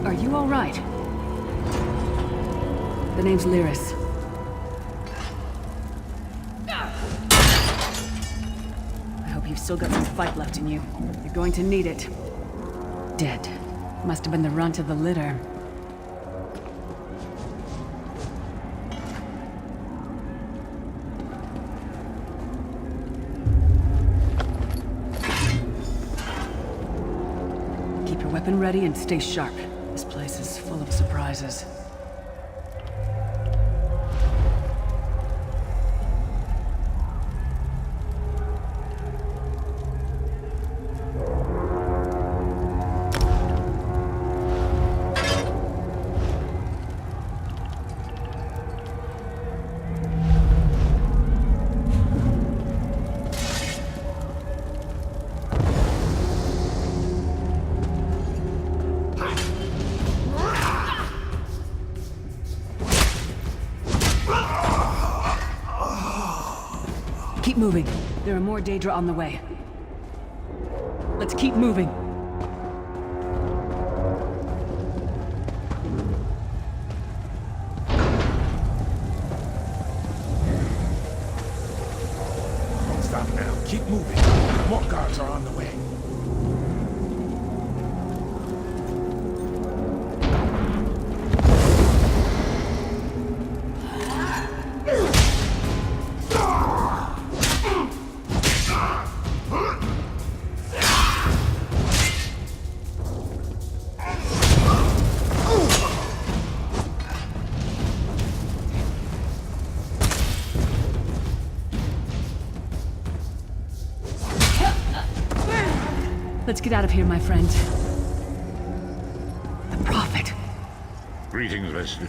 Are you all right? The name's Lyris. I hope you've still got some fight left in you. You're going to need it. Dead. Must have been the runt of the litter. Keep your weapon ready and stay sharp. This place is full of surprises. Keep moving. There are more Daedra on the way. Let's keep moving. Stop now. Keep moving. More guards are on the way. Let's get out of here, my friend. The Prophet. Greetings, Vestige.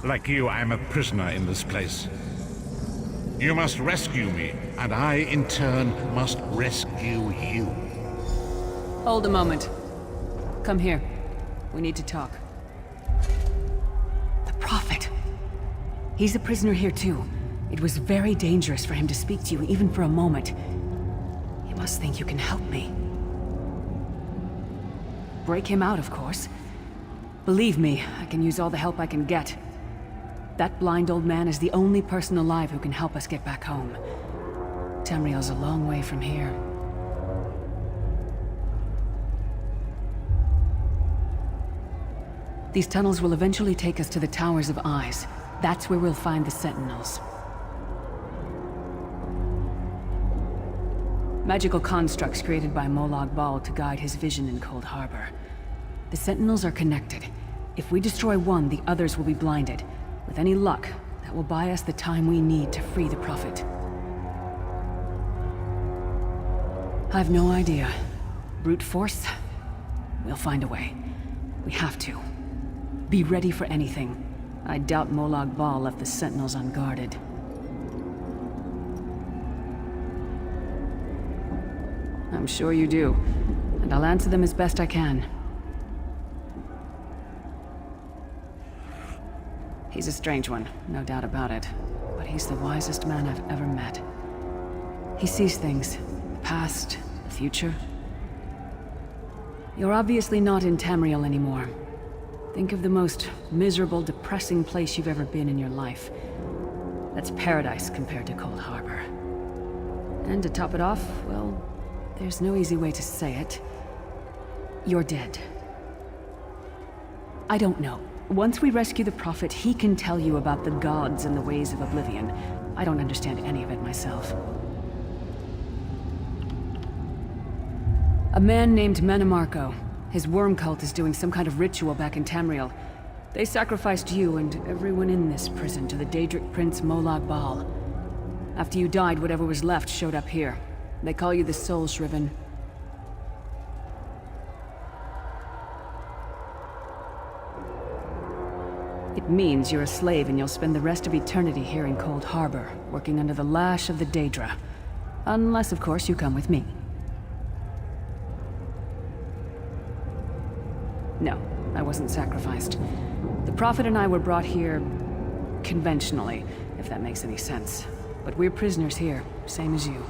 Like you, I'm a prisoner in this place. You must rescue me, and I, in turn, must rescue you. Hold a moment. Come here. We need to talk. The Prophet. He's a prisoner here too. It was very dangerous for him to speak to you, even for a moment. You must think you can help me. Break him out, of course. Believe me, I can use all the help I can get. That blind old man is the only person alive who can help us get back home. Tamriel's a long way from here. These tunnels will eventually take us to the Towers of Eyes. That's where we'll find the Sentinels. Magical constructs created by Molag Bal to guide his vision in Cold Harbor. The Sentinels are connected. If we destroy one, the others will be blinded. With any luck, that will buy us the time we need to free the Prophet. I've no idea. Brute force? We'll find a way. We have to. Be ready for anything. I doubt Molag Bal left the Sentinels unguarded. I'm sure you do. And I'll answer them as best I can. He's a strange one, no doubt about it. But he's the wisest man I've ever met. He sees things. The past, the future. You're obviously not in Tamriel anymore. Think of the most miserable, depressing place you've ever been in your life. That's paradise compared to Cold Harbor. And to top it off, well, there's no easy way to say it. You're dead. I don't know. Once we rescue the Prophet, he can tell you about the gods and the ways of Oblivion. I don't understand any of it myself. A man named Manamarco. His worm cult is doing some kind of ritual back in Tamriel. They sacrificed you and everyone in this prison to the Daedric Prince Molag Bal. After you died, whatever was left showed up here. They call you the Soul Shriven. It means you're a slave and you'll spend the rest of eternity here in Cold Harbor, working under the lash of the Daedra. Unless, of course, you come with me. No, I wasn't sacrificed. The Prophet and I were brought here conventionally, if that makes any sense. But we're prisoners here, same as you.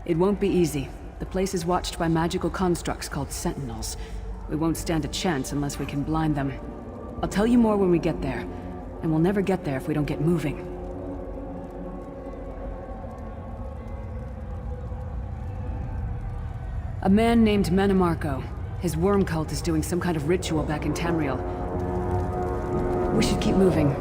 It won't be easy. The place is watched by magical constructs called Sentinels. We won't stand a chance unless we can blind them. I'll tell you more when we get there. And we'll never get there if we don't get moving. A man named Manamarco. His worm cult is doing some kind of ritual back in Tamriel. We should keep moving.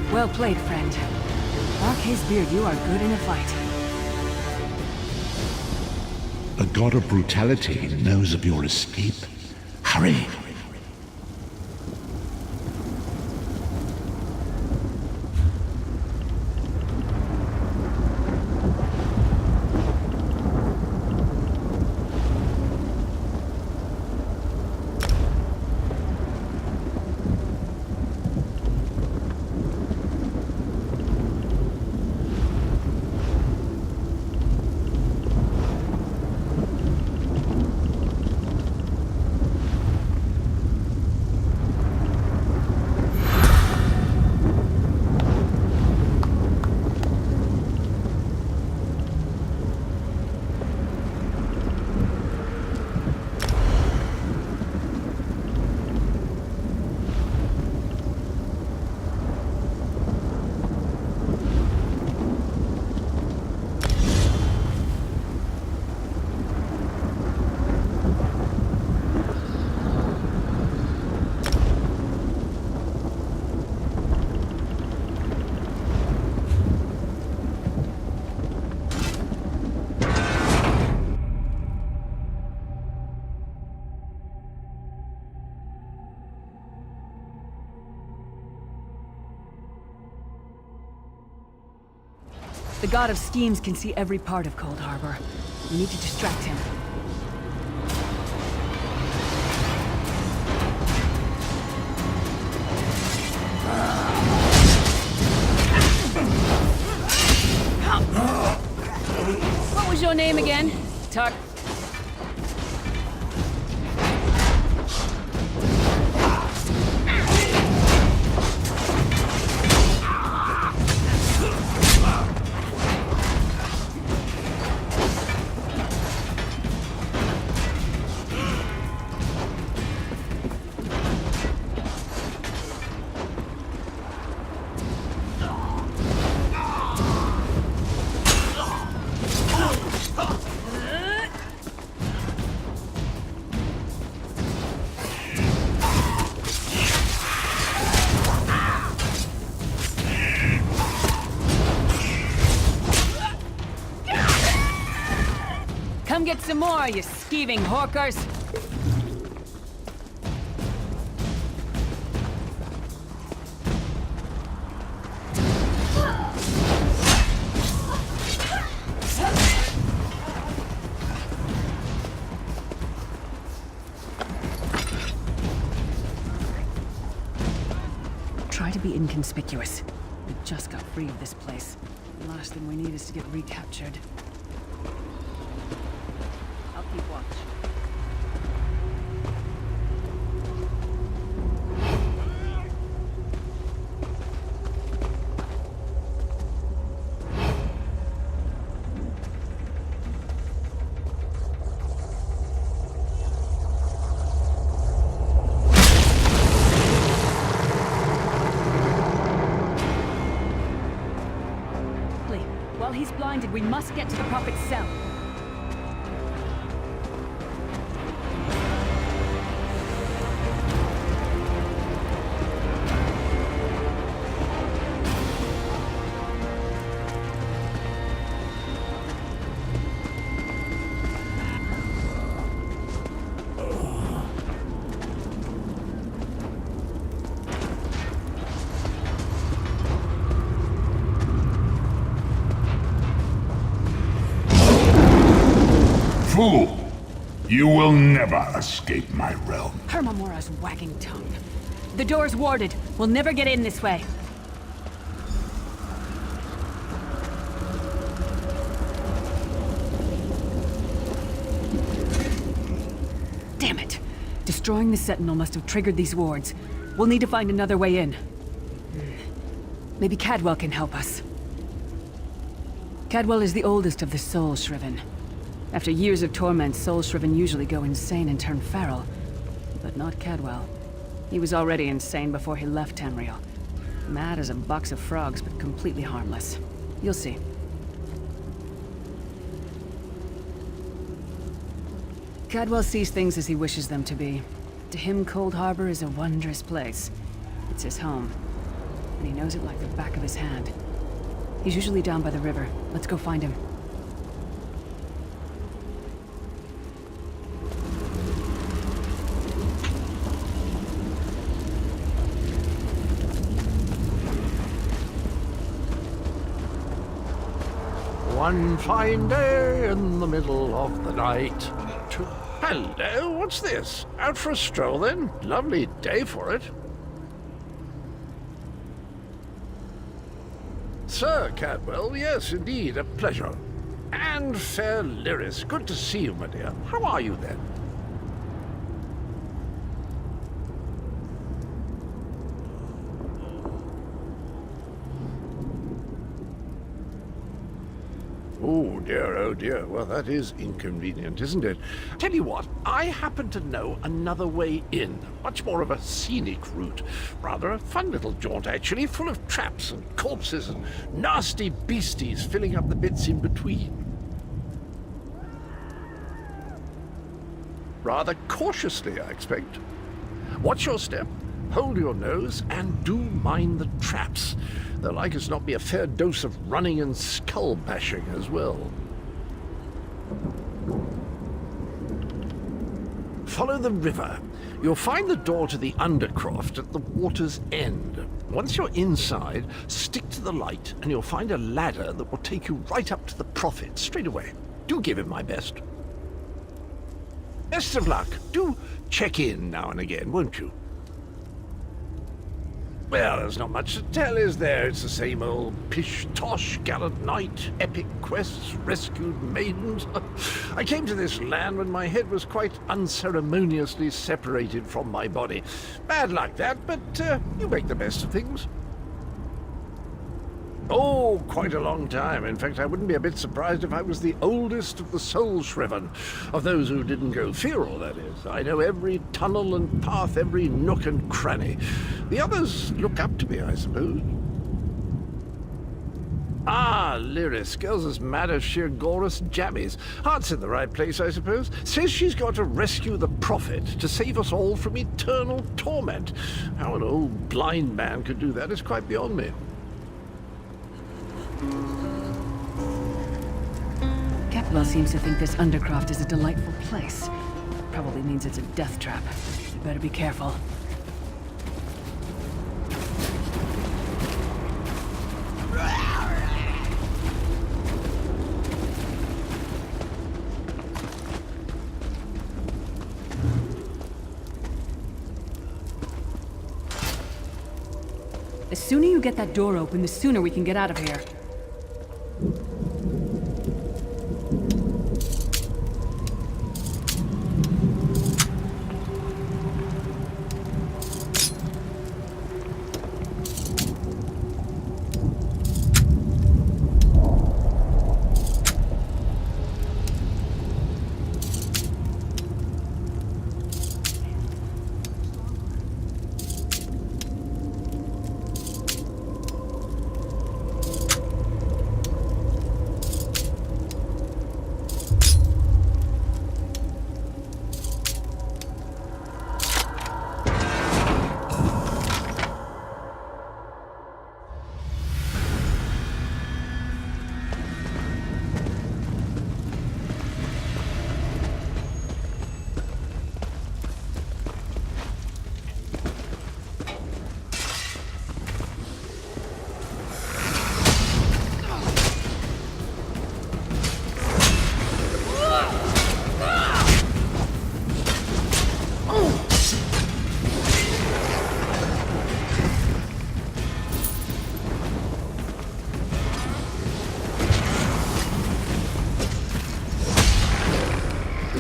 Well played, friend. Arkay's beard, you are good in a fight. The god of brutality knows of your escape. Hurry! The God of Schemes can see every part of Cold Harbor. We need to distract him. What was your name again? Tuck. Come get some more, you skeeving hawkers! Try to be inconspicuous. We just got free of this place. The last thing we need is to get recaptured. I'll keep watch. While he's blinded, we must get to the Prophet's cell. Fool! You will never escape my realm. Hermamora's wagging tongue. The door's warded. We'll never get in this way. Damn it! Destroying the Sentinel must have triggered these wards. We'll need to find another way in. Maybe Cadwell can help us. Cadwell is the oldest of the Soul Shriven. After years of torment, Soul Shriven usually go insane and turn feral. But not Cadwell. He was already insane before he left Tamriel. Mad as a box of frogs, but completely harmless. You'll see. Cadwell sees things as he wishes them to be. To him, Cold Harbor is a wondrous place. It's his home. And he knows it like the back of his hand. He's usually down by the river. Let's go find him. One fine day in the middle of the night. Hello, what's this? Out for a stroll then? Lovely day for it. Sir Cadwell, yes, indeed, a pleasure. And fair Lyris, good to see you, my dear. How are you then? Oh dear, well that is inconvenient, isn't it? Tell you what, I happen to know another way in. Much more of a scenic route. Rather a fun little jaunt, actually, full of traps and corpses and nasty beasties filling up the bits in between. Rather cautiously, I expect. Watch your step, hold your nose, and do mind the traps. There'll like as not be a fair dose of running and skull bashing as well. Follow the river. You'll find the door to the Undercroft at the water's end. Once you're inside, stick to the light and you'll find a ladder that will take you right up to the Prophet straight away. Do give him my best. Best of luck. Do check in now and again, won't you? Well, there's not much to tell, is there? It's the same old pish-tosh, gallant knight, epic quests, rescued maidens. I came to this land when my head was quite unceremoniously separated from my body. Bad luck, that, but you make the best of things. Oh, quite a long time. In fact, I wouldn't be a bit surprised if I was the oldest of the Soul-Shriven, of those who didn't go feral, that is. I know every tunnel and path, every nook and cranny. The others look up to me, I suppose. Ah, Lyris, girl's as mad as sheer Gorus jammies. Heart's in the right place, I suppose. Says she's got to rescue the Prophet to save us all from eternal torment. How an old blind man could do that is quite beyond me. Kepler seems to think this Undercroft is a delightful place. Probably means it's a death trap. You better be careful. The sooner you get that door open, the sooner we can get out of here.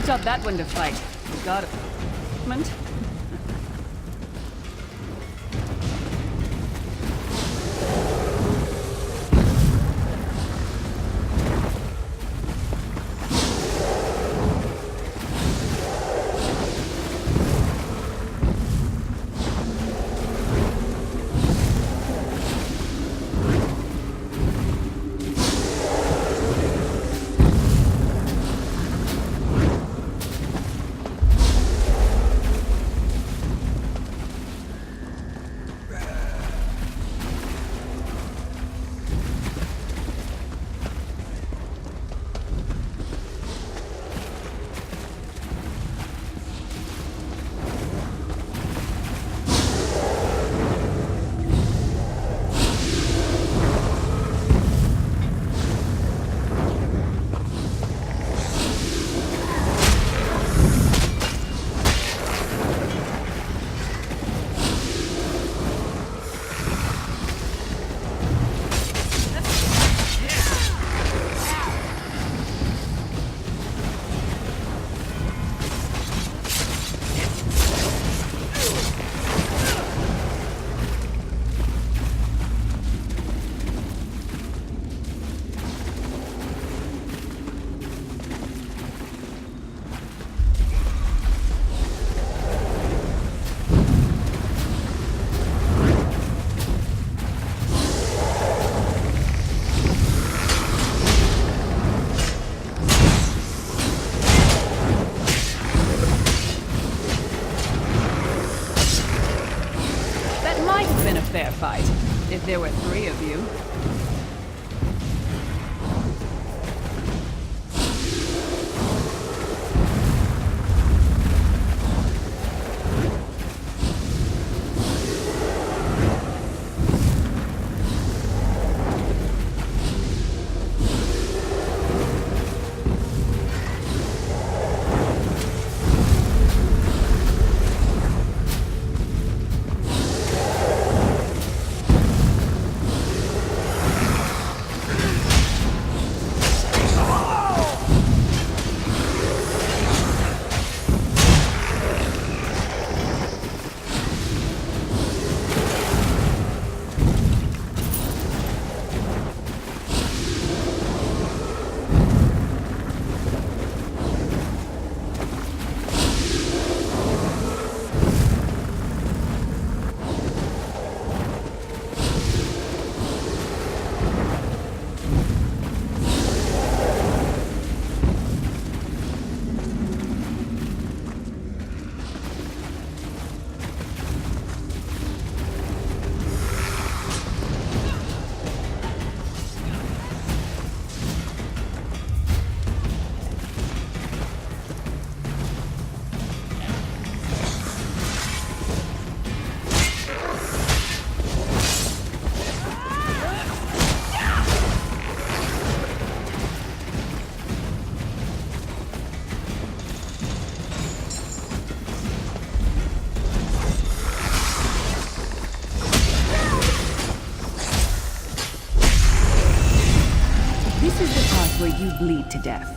Taught that one to fight. Got it. Fair fight, if there were 3 of you. This is the part where you bleed to death.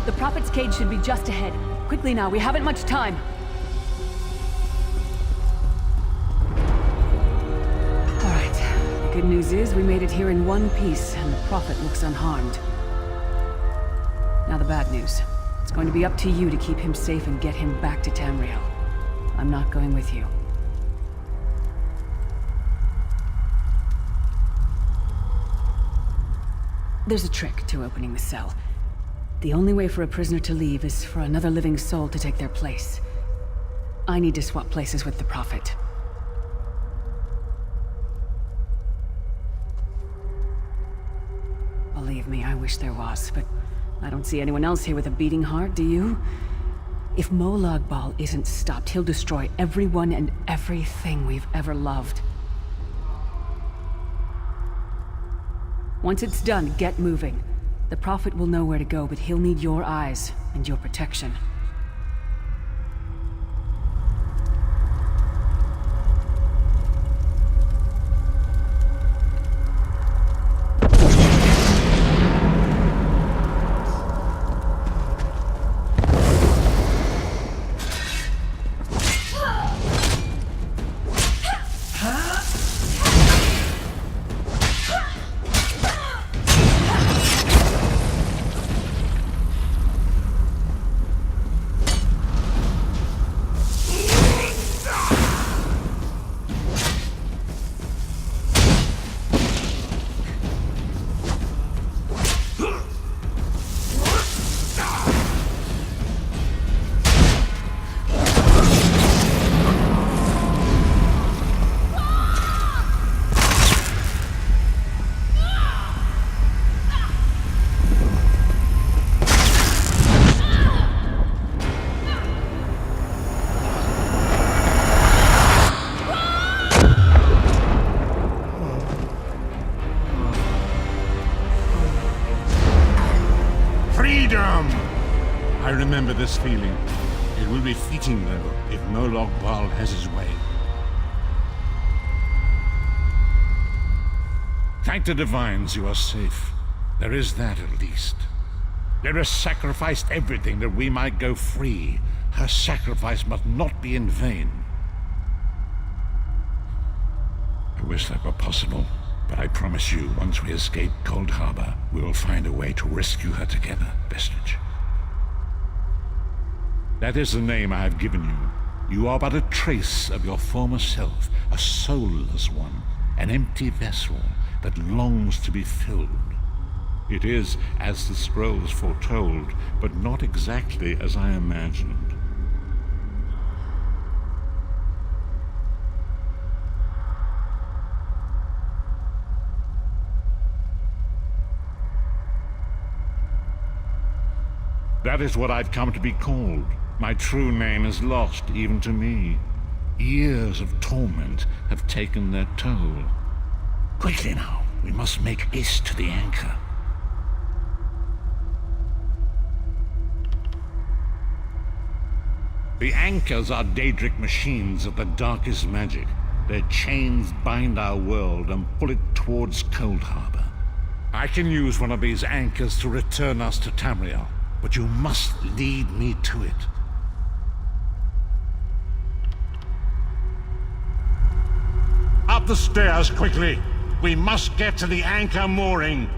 The Prophet's cage should be just ahead. Quickly now, we haven't much time. Alright, the good news is we made it here in one piece, and the Prophet looks unharmed. Now the bad news. It's going to be up to you to keep him safe and get him back to Tamriel. I'm not going with you. There's a trick to opening the cell. The only way for a prisoner to leave is for another living soul to take their place. I need to swap places with the Prophet. Believe me, I wish there was, but I don't see anyone else here with a beating heart, do you? If Molag Bal isn't stopped, he'll destroy everyone and everything we've ever loved. Once it's done, get moving. The Prophet will know where to go, but he'll need your eyes and your protection. I remember this feeling. It will be fleeting, though, if Molag Bal has his way. Thank the Divines you are safe. There is that, at least. Lyra sacrificed everything that we might go free. Her sacrifice must not be in vain. I wish that were possible, but I promise you, once we escape Cold Harbor, we will find a way to rescue her together, Vestige. That is the name I have given you. You are but a trace of your former self, a soulless one, an empty vessel that longs to be filled. It is as the scrolls foretold, but not exactly as I imagined. That is what I've come to be called. My true name is lost, even to me. Years of torment have taken their toll. Quickly now, We must make haste to the anchor. The anchors are Daedric machines of the darkest magic. Their chains bind our world and pull it towards Cold Harbor. I can use one of these anchors to return us to Tamriel, but you must lead me to it. Up the stairs, quickly! We must get to the anchor mooring!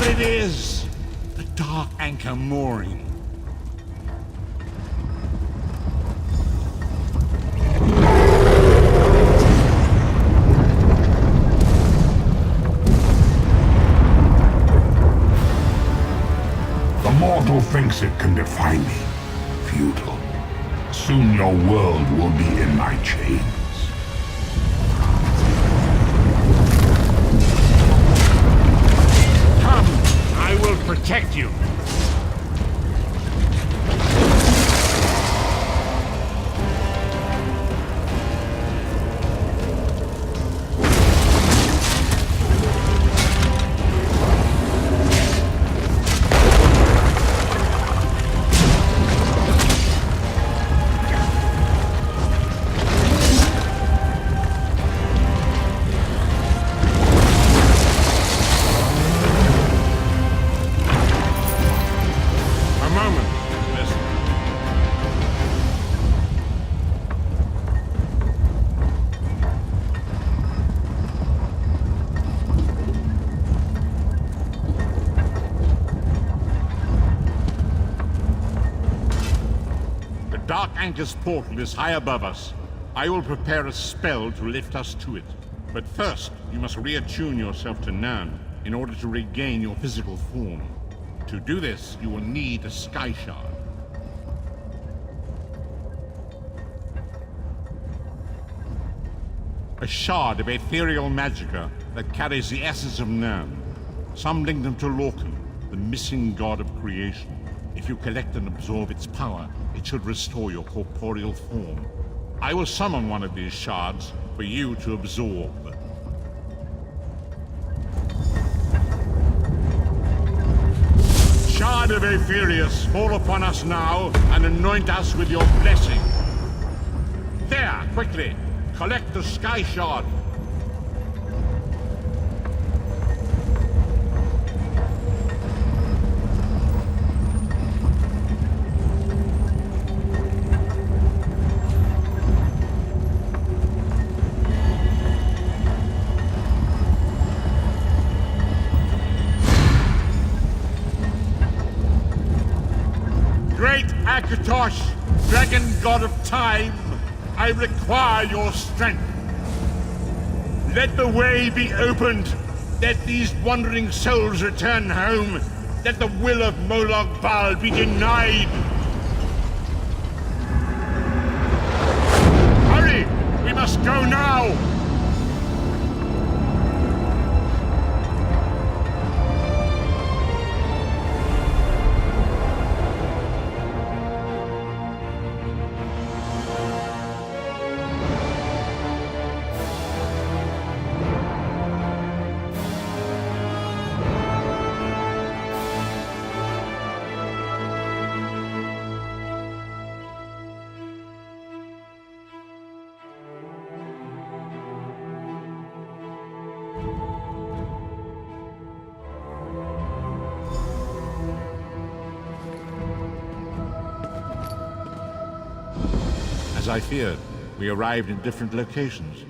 It is! The dark anchor mooring. The mortal thinks it can defy me. Futile. Soon your world will be in my chains. I will protect you. Dark Anchor's portal is high above us. I will prepare a spell to lift us to it. But first, you must reattune yourself to Nirn in order to regain your physical form. To do this, you will need a Sky Shard. A shard of ethereal magicka that carries the essence of Nirn. Some link them to Lorcan, the missing god of creation. If you collect and absorb its power, it should restore your corporeal form. I will summon one of these shards for you to absorb. Shard of Aetherius, fall upon us now and anoint us with your blessing. There, quickly, collect the Sky Shard. Great Akatosh, dragon god of time, I require your strength. Let the way be opened. Let these wandering souls return home. Let the will of Molag Bal be denied. Hurry! We must go now! As I feared, we arrived in different locations.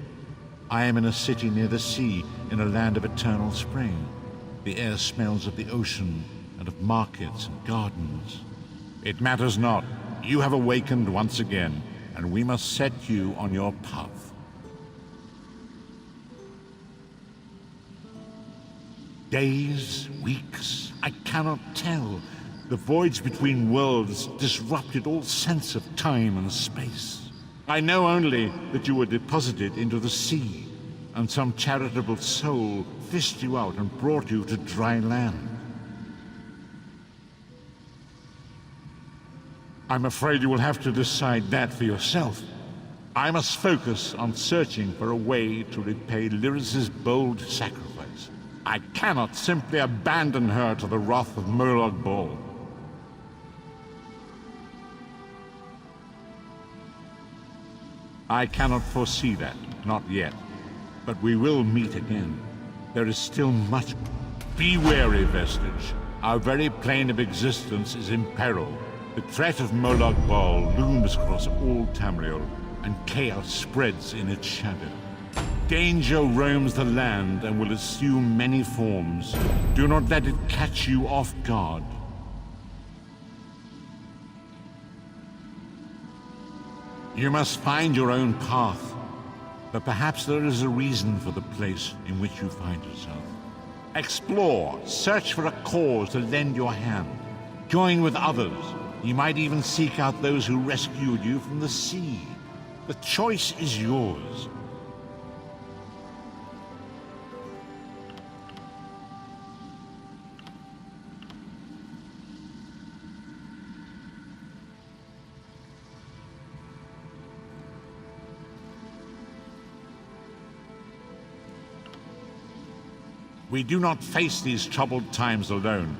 I am in a city near the sea, in a land of eternal spring. The air smells of the ocean and of markets and gardens. It matters not. You have awakened once again, and we must set you on your path. Days, weeks, I cannot tell. The voids between worlds disrupted all sense of time and space. I know only that you were deposited into the sea, and some charitable soul fished you out and brought you to dry land. I'm afraid you will have to decide that for yourself. I must focus on searching for a way to repay Lyris's bold sacrifice. I cannot simply abandon her to the wrath of Molag Bal. I cannot foresee that, not yet. But we will meet again. There is still much. Be wary, Vestige. Our very plane of existence is in peril. The threat of Molag Bal looms across all Tamriel, and chaos spreads in its shadow. Danger roams the land and will assume many forms. Do not let it catch you off guard. You must find your own path, but perhaps there is a reason for the place in which you find yourself. Explore, search for a cause to lend your hand. Join with others. You might even seek out those who rescued you from the sea. The choice is yours. We do not face these troubled times alone.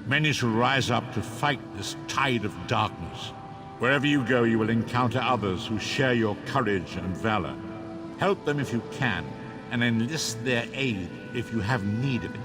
Many shall rise up to fight this tide of darkness. Wherever you go, you will encounter others who share your courage and valor. Help them if you can, and enlist their aid if you have need of it.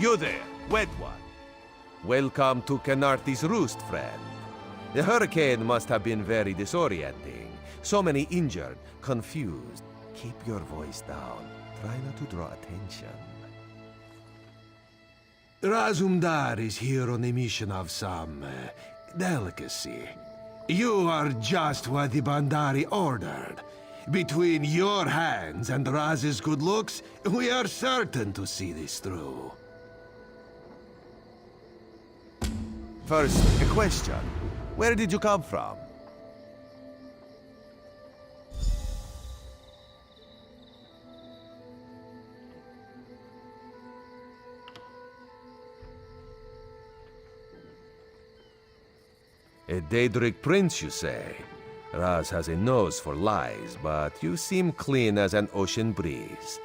You there, wet one. Welcome to Khenarthi's Roost, friend. The hurricane must have been very disorienting. So many injured, confused. Keep your voice down. Try not to draw attention. Razumdar is here on a mission of some delicacy. You are just what the Bandari ordered. Between your hands and Raz's good looks, we are certain to see this through. First, a question. Where did you come from? A Daedric prince, you say? Raz has a nose for lies, but you seem clean as an ocean breeze.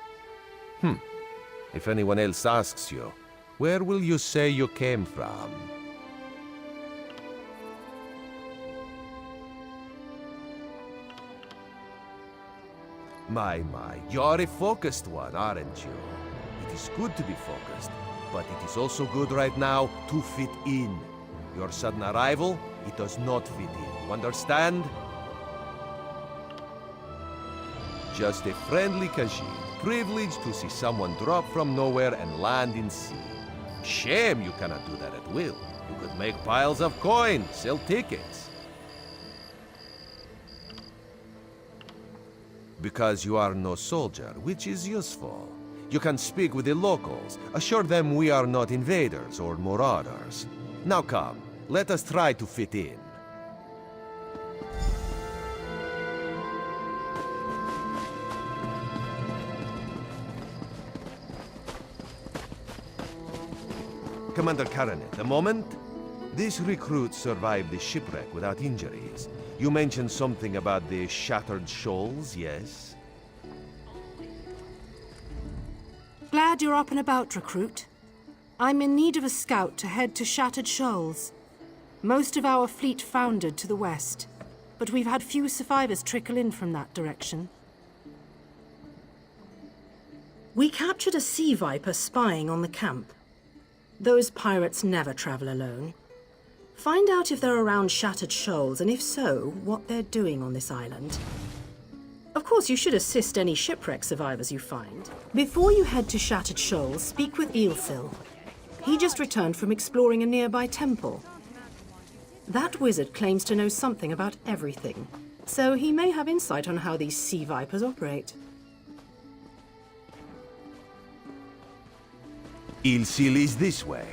If anyone else asks you, where will you say you came from? My, you're a focused one, aren't you? It is good to be focused, but it is also good right now to fit in. Your sudden arrival, it does not fit in. You understand? Just a friendly Khajiit, privileged to see someone drop from nowhere and land in sea. Shame you cannot do that at will. You could make piles of coin, sell tickets. Because you are no soldier, which is useful. You can speak with the locals, assure them we are not invaders or marauders. Now come, let us try to fit in. Commander Karanet, a moment? This recruit survived the shipwreck without injuries. You mentioned something about the Shattered Shoals, yes? Glad you're up and about, recruit. I'm in need of a scout to head to Shattered Shoals. Most of our fleet foundered to the west, but we've had few survivors trickle in from that direction. We captured a sea viper spying on the camp. Those pirates never travel alone. Find out if they're around Shattered Shoals, and if so, what they're doing on this island. Of course, you should assist any shipwreck survivors you find. Before you head to Shattered Shoals, speak with Eelsil. He just returned from exploring a nearby temple. That wizard claims to know something about everything, so he may have insight on how these sea vipers operate. Eelsil is this way.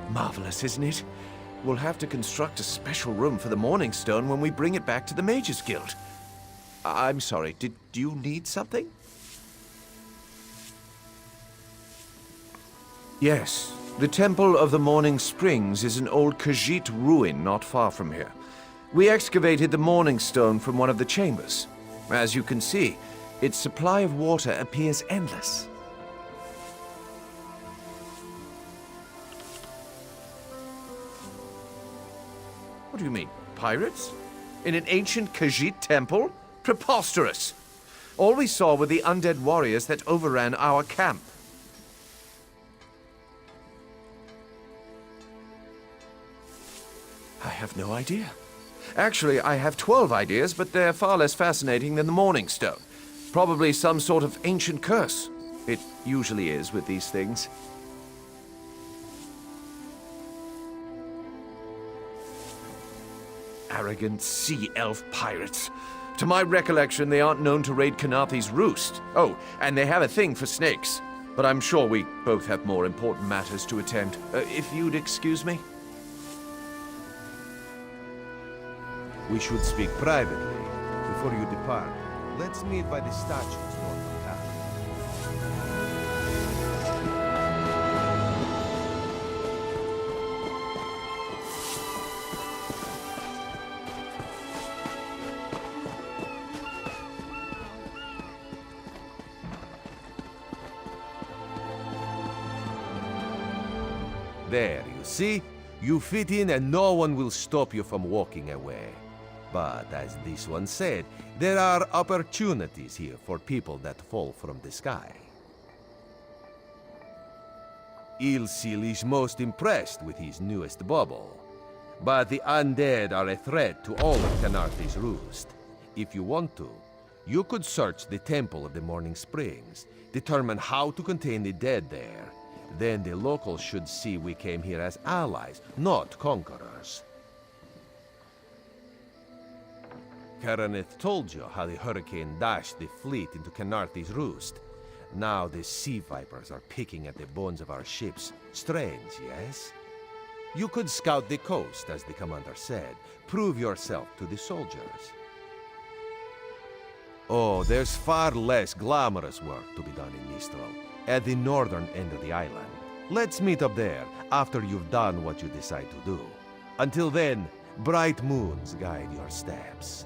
Marvelous, isn't it? We'll have to construct a special room for the Morning Stone when we bring it back to the Mages Guild. I'm sorry, do you need something? Yes, the Temple of the Morning Springs is an old Khajiit ruin not far from here. We excavated the Morning Stone from one of the chambers. As you can see, its supply of water appears endless. What do you mean, pirates? In an ancient Khajiit temple? Preposterous! All we saw were the undead warriors that overran our camp. I have no idea. Actually, I have 12 ideas, but they're far less fascinating than the Morning Stone. Probably some sort of ancient curse. It usually is with these things. Arrogant sea elf pirates. To my recollection, they aren't known to raid Khenarthi's roost. Oh, and they have a thing for snakes. But I'm sure we both have more important matters to attend. If you'd excuse me? We should speak privately before you depart. Let's meet by the statues north of town. There, you see? You fit in and no one will stop you from walking away. But as this one said, there are opportunities here for people that fall from the sky. Eelsil is most impressed with his newest bauble. But the undead are a threat to all of Khenarthi's roost. If you want to, you could search the Temple of the Morning Springs, determine how to contain the dead there. Then the locals should see we came here as allies, not conquerors. Karaneth told you how the hurricane dashed the fleet into Khenarthi's roost. Now the sea vipers are picking at the bones of our ships. Strange, yes? You could scout the coast, as the commander said. Prove yourself to the soldiers. Oh, there's far less glamorous work to be done in Mistral, at the northern end of the island. Let's meet up there, after you've done what you decide to do. Until then, bright moons guide your steps.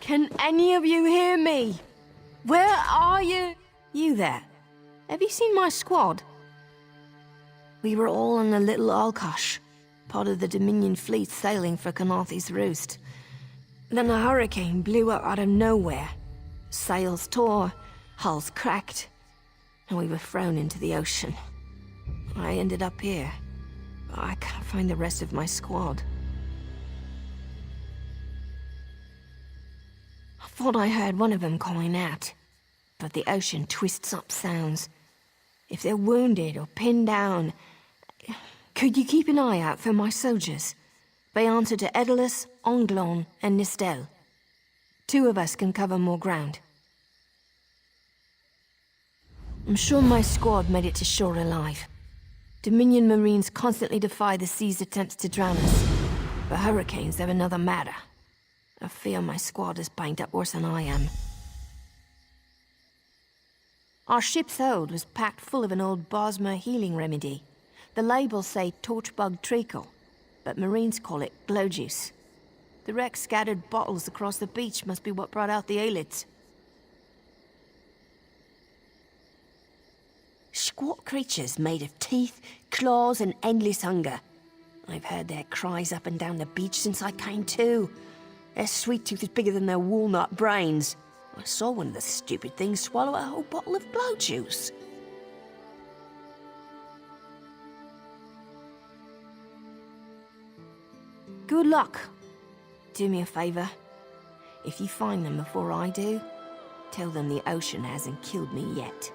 Can any of you hear me? Where are you? You there. Have you seen my squad? We were all on the little Alkosh, part of the Dominion fleet sailing for Canarthy's Roost. Then a hurricane blew up out of nowhere. Sails tore, hulls cracked, and we were thrown into the ocean. I ended up here. I can't find the rest of my squad. I thought I heard one of them calling out, but the ocean twists up sounds. If they're wounded or pinned down, could you keep an eye out for my soldiers? They answer to Edelus, Onglon, and Nistel. 2 of us can cover more ground. I'm sure my squad made it to shore alive. Dominion Marines constantly defy the sea's attempts to drown us, but hurricanes are another matter. I fear my squad is banged up worse than I am. Our ship's hold was packed full of an old Bosmer healing remedy. The labels say torchbug treacle, but Marines call it glow juice. The wreck scattered bottles across the beach must be what brought out the Aelids. Squat creatures made of teeth, claws, and endless hunger. I've heard their cries up and down the beach since I came to. Their sweet tooth is bigger than their walnut brains. I saw one of the stupid things swallow a whole bottle of blow juice. Good luck. Do me a favor. If you find them before I do, tell them the ocean hasn't killed me yet.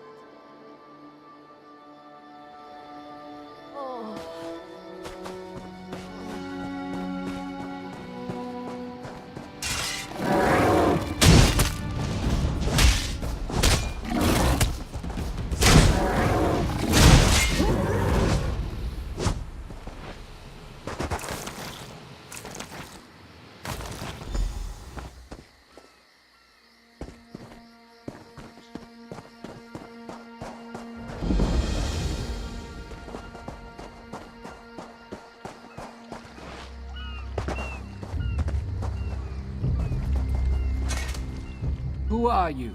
Who are you?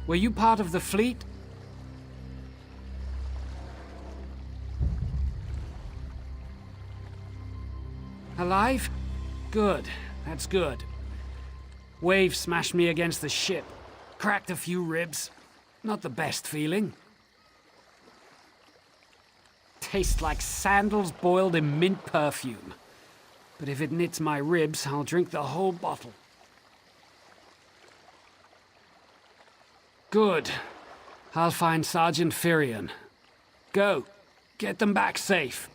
Were you part of the fleet? Alive? Good. That's good. Wave smashed me against the ship. Cracked a few ribs. Not the best feeling. Tastes like sandals boiled in mint perfume. But if it knits my ribs, I'll drink the whole bottle. Good. I'll find Sergeant Firion. Go. Get them back safe.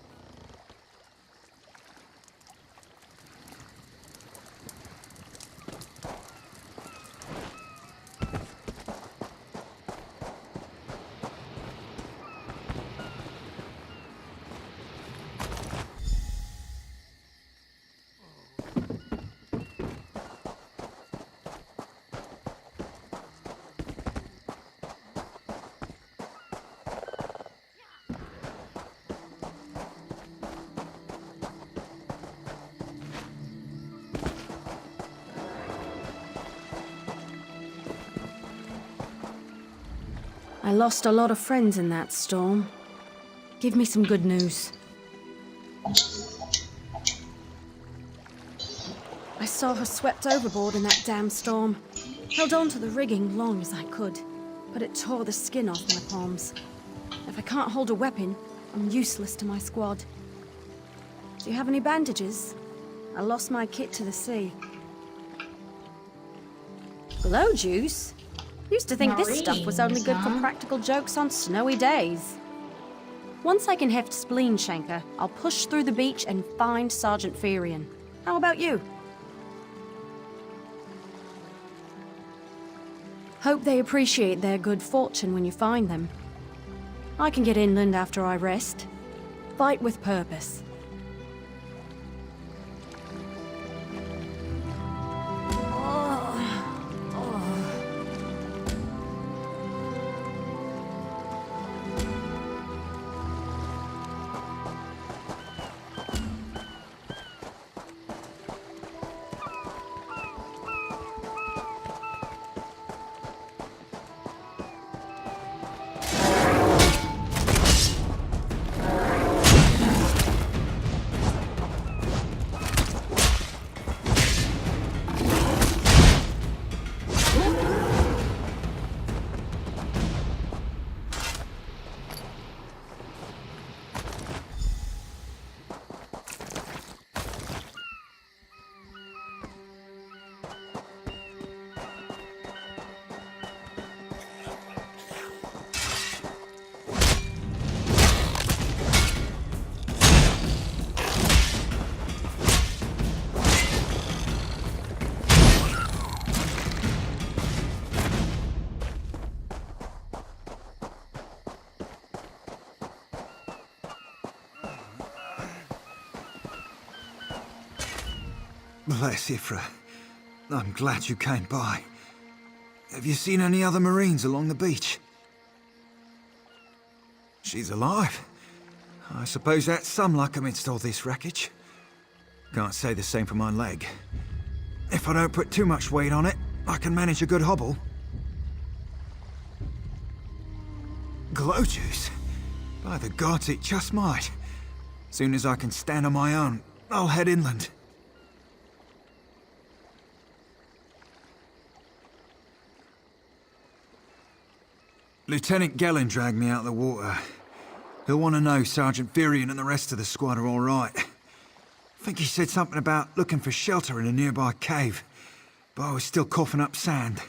I lost a lot of friends in that storm. Give me some good news. I saw her swept overboard in that damn storm. Held on to the rigging long as I could, but it tore the skin off my palms. If I can't hold a weapon, I'm useless to my squad. Do you have any bandages? I lost my kit to the sea. Glow juice? Used to think this stuff was only good for practical jokes on snowy days. Once I can heft Spleen Shanker, I'll push through the beach and find Sergeant Firion. How about you? Hope they appreciate their good fortune when you find them. I can get inland after I rest. Fight with purpose. Bless Ifra. I'm glad you came by. Have you seen any other Marines along the beach? She's alive. I suppose that's some luck amidst all this wreckage. Can't say the same for my leg. If I don't put too much weight on it, I can manage a good hobble. Glow juice? By the gods, it just might. Soon as I can stand on my own, I'll head inland. Lieutenant Gellin dragged me out of the water. He'll want to know Sergeant Virion and the rest of the squad are all right. I think he said something about looking for shelter in a nearby cave, but I was still coughing up sand.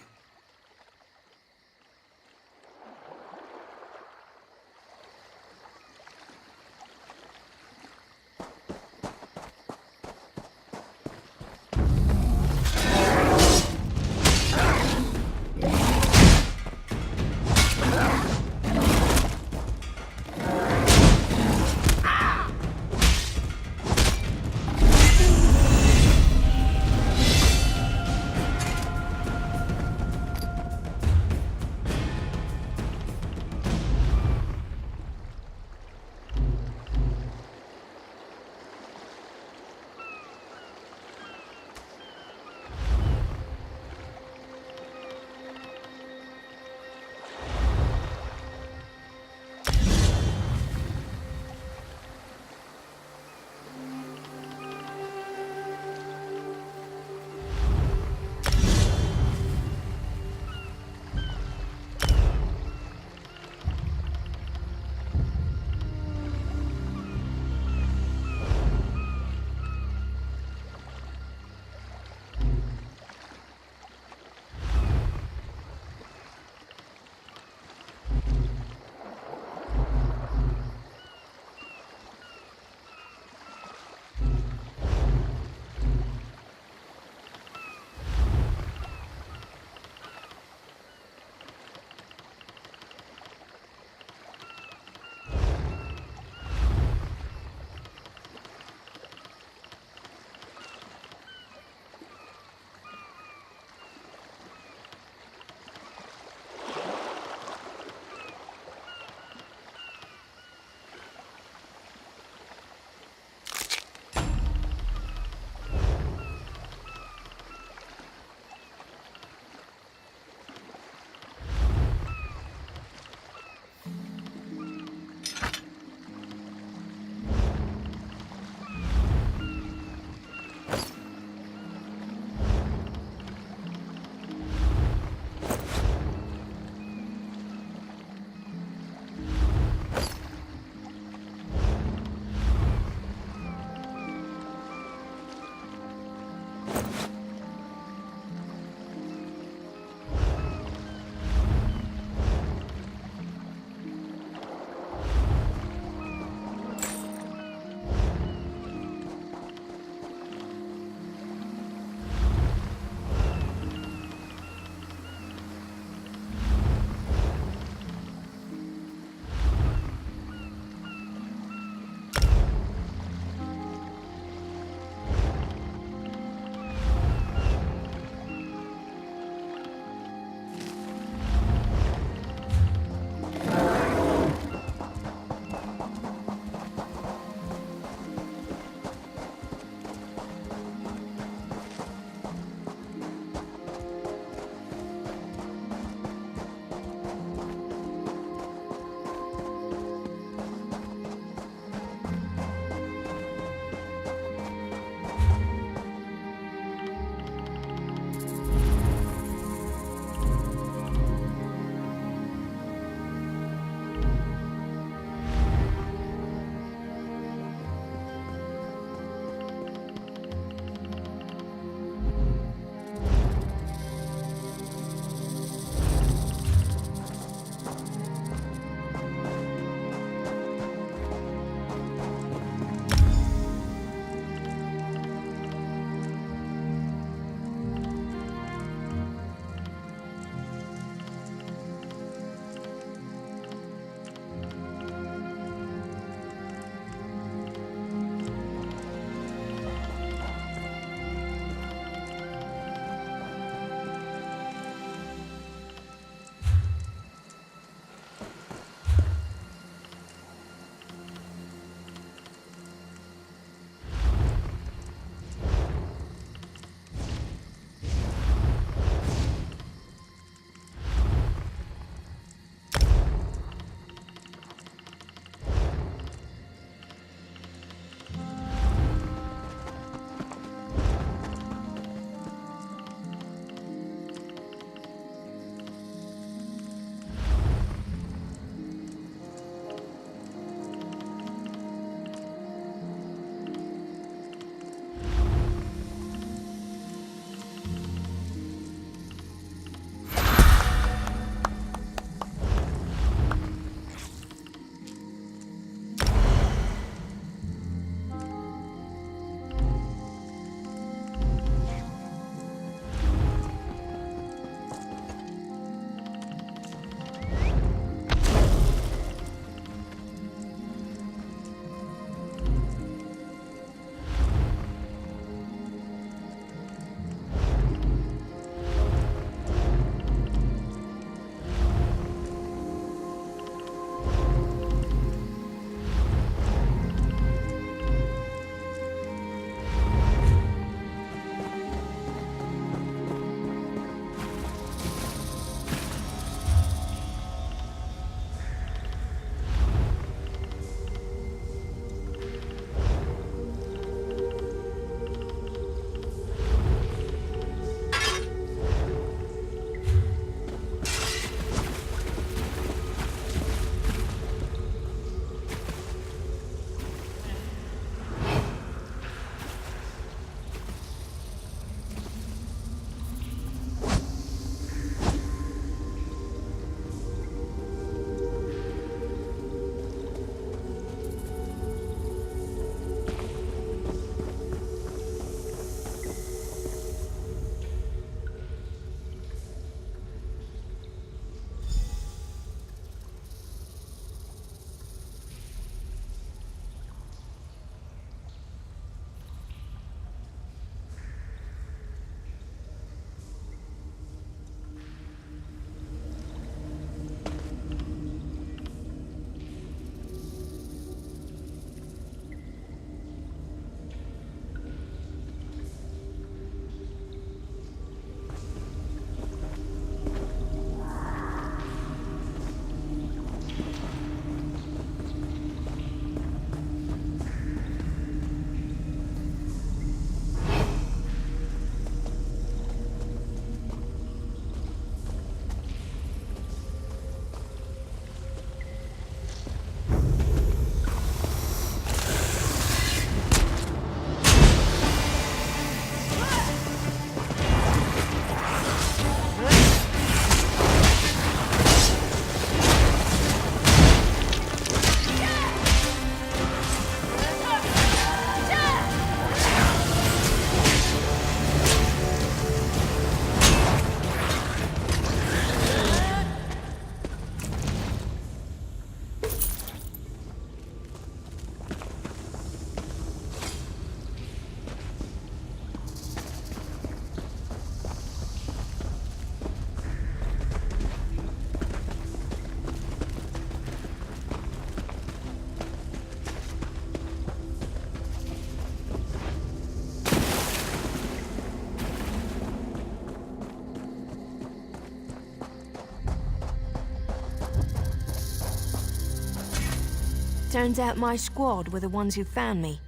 Turns out my squad were the ones who found me.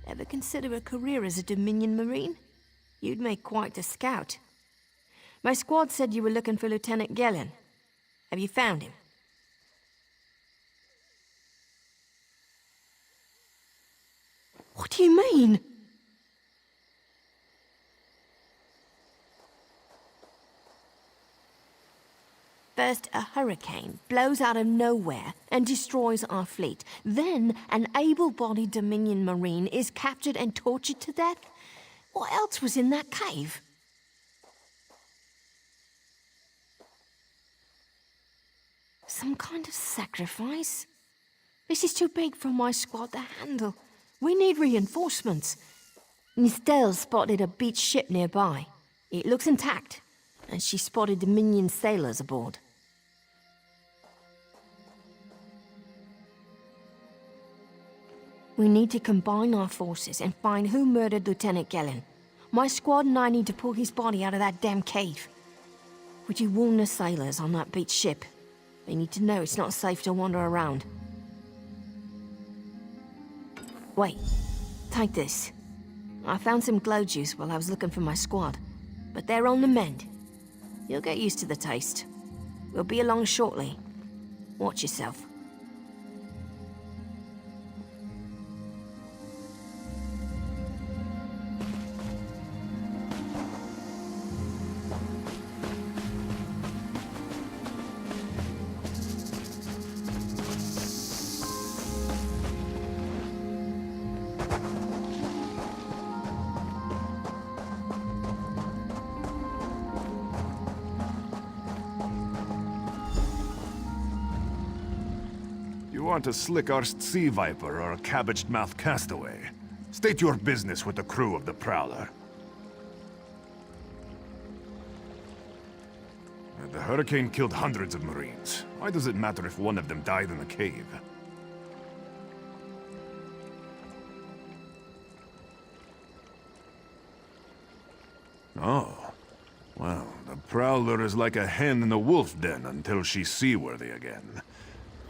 Ever consider a career as a Dominion Marine? You'd make quite a scout. My squad said you were looking for Lieutenant Gellin. Have you found him? What do you mean? First, a hurricane blows out of nowhere and destroys our fleet. Then, an able-bodied Dominion Marine is captured and tortured to death? What else was in that cave? Some kind of sacrifice? This is too big for my squad to handle. We need reinforcements. Nistel spotted a beached ship nearby. It looks intact, and she spotted Dominion sailors aboard. We need to combine our forces and find who murdered Lieutenant Gellin. My squad and I need to pull his body out of that damn cave. Would you warn the sailors on that beached ship? They need to know it's not safe to wander around. Wait, take this. I found some glow juice while I was looking for my squad, but they're on the mend. You'll get used to the taste. We'll be along shortly. Watch yourself. You want a slick-arsed sea viper or a cabbage-mouthed castaway? State your business with the crew of the Prowler. The hurricane killed hundreds of Marines. Why does it matter if one of them died in the cave? Oh. Well, the Prowler is like a hen in a wolf den until she's seaworthy again.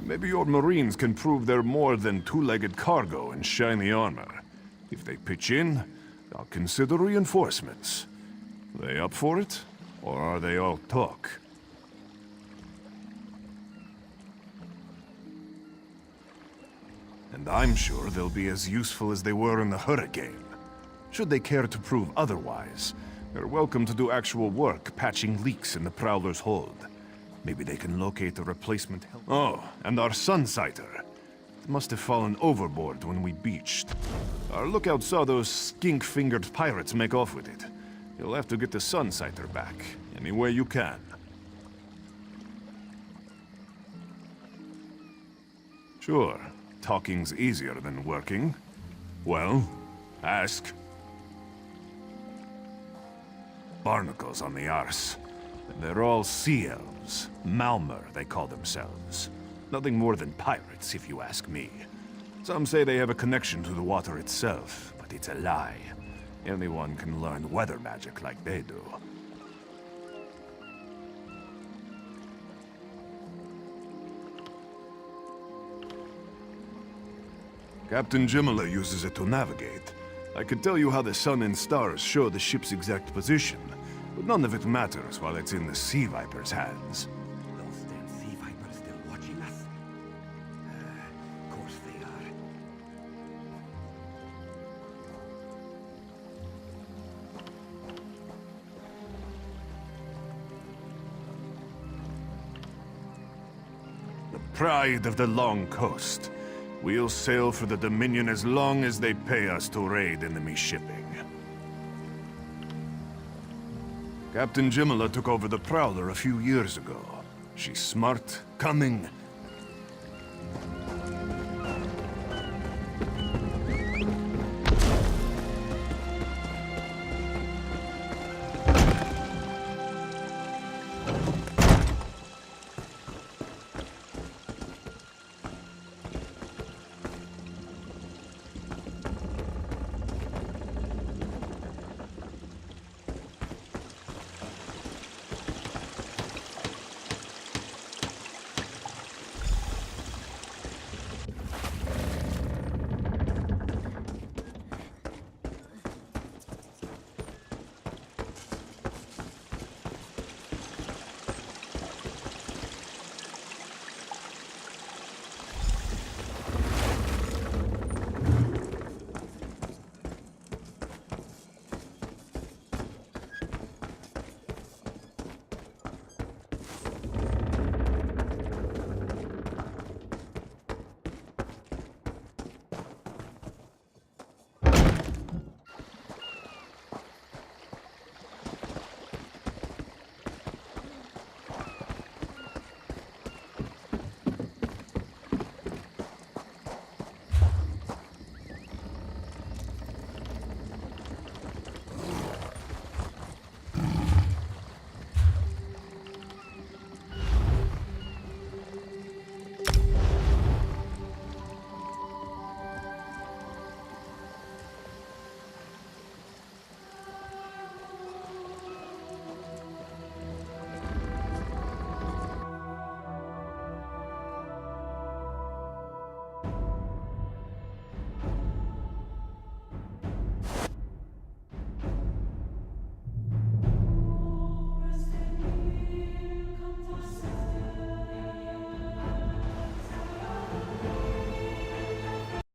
Maybe your Marines can prove they're more than two-legged cargo in shiny armor. If they pitch in, I'll consider reinforcements. They up for it? Or are they all talk? And I'm sure they'll be as useful as they were in the Hurricane. Should they care to prove otherwise, they're welcome to do actual work patching leaks in the Prowler's hold. Maybe they can locate a replacement help. Oh, and our Sunsighter. It must have fallen overboard when we beached. Our lookout saw those skink-fingered pirates make off with it. You'll have to get the Sunsighter back, any way you can. Sure, talking's easier than working. Well, ask. Barnacles on the arse. They're all sea elves. Malmer, they call themselves. Nothing more than pirates, if you ask me. Some say they have a connection to the water itself, but it's a lie. Anyone can learn weather magic like they do. Captain Jimala uses it to navigate. I could tell you how the sun and stars show the ship's exact position, but none of it matters while it's in the Sea Viper's hands. Those damn Sea Vipers still watching us? Of course they are. The pride of the long coast. We'll sail for the Dominion as long as they pay us to raid enemy shipping. Captain Jimala took over the Prowler a few years ago. She's smart, cunning,